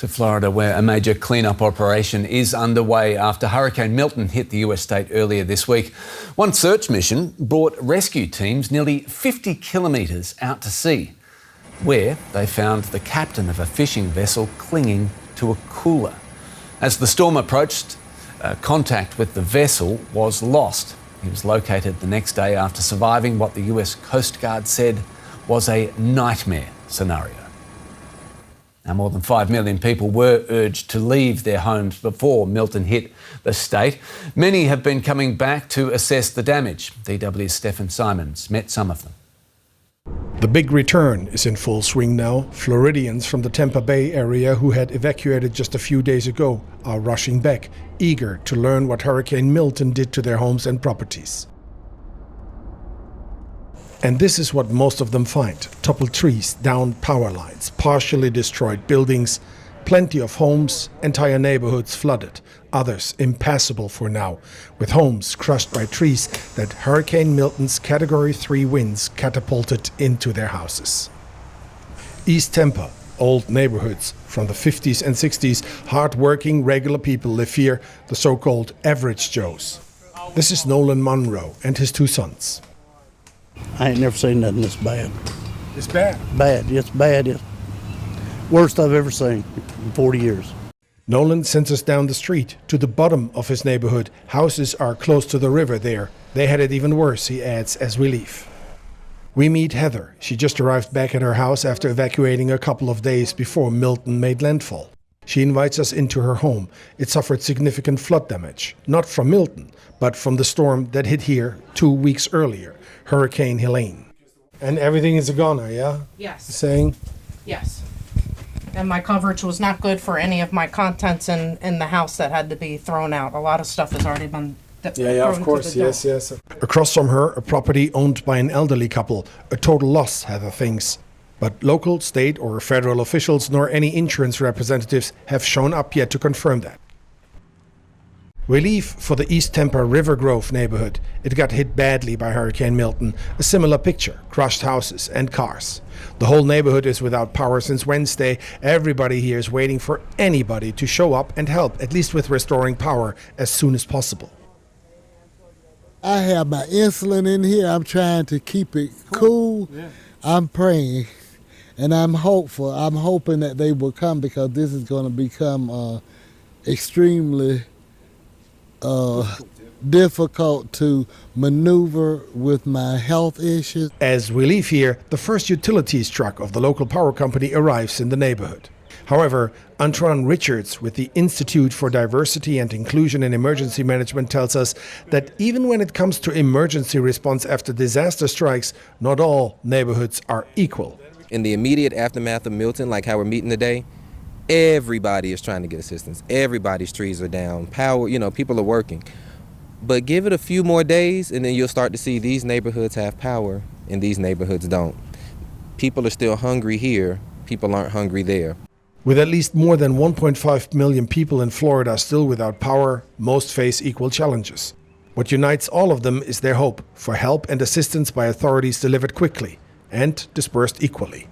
To Florida, where a major cleanup operation is underway after Hurricane Milton hit the US state earlier this week. One search mission brought rescue teams nearly 50 kilometres out to sea, where they found the captain of a fishing vessel clinging to a cooler. As the storm approached, contact with the vessel was lost. He was located the next day after surviving what the US coastguard said was a nightmare scenario. Now, more than 5 million people were urged to leave their homes before Milton hit the state. Many have been coming back to assess the damage. DW's Stephen Simons met some of them. The big return is in full swing now. Floridians from the Tampa Bay area who had evacuated just a few days ago are rushing back, eager to learn what Hurricane Milton did to their homes and properties. And this is what most of them find: toppled trees, downed power lines, partially destroyed buildings, plenty of homes, entire neighborhoods flooded, others impassable for now, with homes crushed by trees that Hurricane Milton's Category 3 winds catapulted into their houses. East Tampa, old neighborhoods from the 50s and 60s, hard-working regular people live here, the so-called average Joes. This is Nolan Monroe and his 2 sons. I ain't never seen nothing this bad. It's bad? Bad, it's bad. It's worst I've ever seen in 40 years. Nolan sends us down the street to the bottom of his neighborhood. Houses are close to the river there. They had it even worse, he adds, as we leave. We meet Heather. She just arrived back at her house after evacuating a couple of days before Milton made landfall. She invites us into her home. It suffered significant flood damage, not from Milton, but from the storm that hit here 2 weeks earlier, Hurricane Helene. And everything is a goner, yeah? Yes. Saying? Yes. And my coverage was not good for any of my contents in the house that had to be thrown out. A lot of stuff has already been Yeah, of course, yes. Across from her, a property owned by an elderly couple. A total loss, Heather thinks. But local, state or federal officials nor any insurance representatives have shown up yet to confirm that. We leave for the East Tampa River Grove neighborhood. It got hit badly by Hurricane Milton. A similar picture: crushed houses and cars. The whole neighborhood is without power since Wednesday. Everybody here is waiting for anybody to show up and help, at least with restoring power as soon as possible. I have my insulin in here. I'm trying to keep it cool. Yeah. I'm praying and I'm hopeful. I'm hoping that they will come, because this is going to become extremely difficult to maneuver with my health issues. As we leave here, the first utilities truck of the local power company arrives in the neighborhood. However, Antron Richards with the Institute for Diversity and Inclusion in Emergency Management tells us that even when it comes to emergency response after disaster strikes, not all neighborhoods are equal. In the immediate aftermath of Milton, like how we're meeting today, everybody is trying to get assistance. Everybody's trees are down, power, people are working. But give it a few more days and then you'll start to see these neighborhoods have power and these neighborhoods don't. People are still hungry here, people aren't hungry there. With at least more than 1.5 million people in Florida still without power, most face equal challenges. What unites all of them is their hope for help and assistance by authorities delivered quickly and dispersed equally.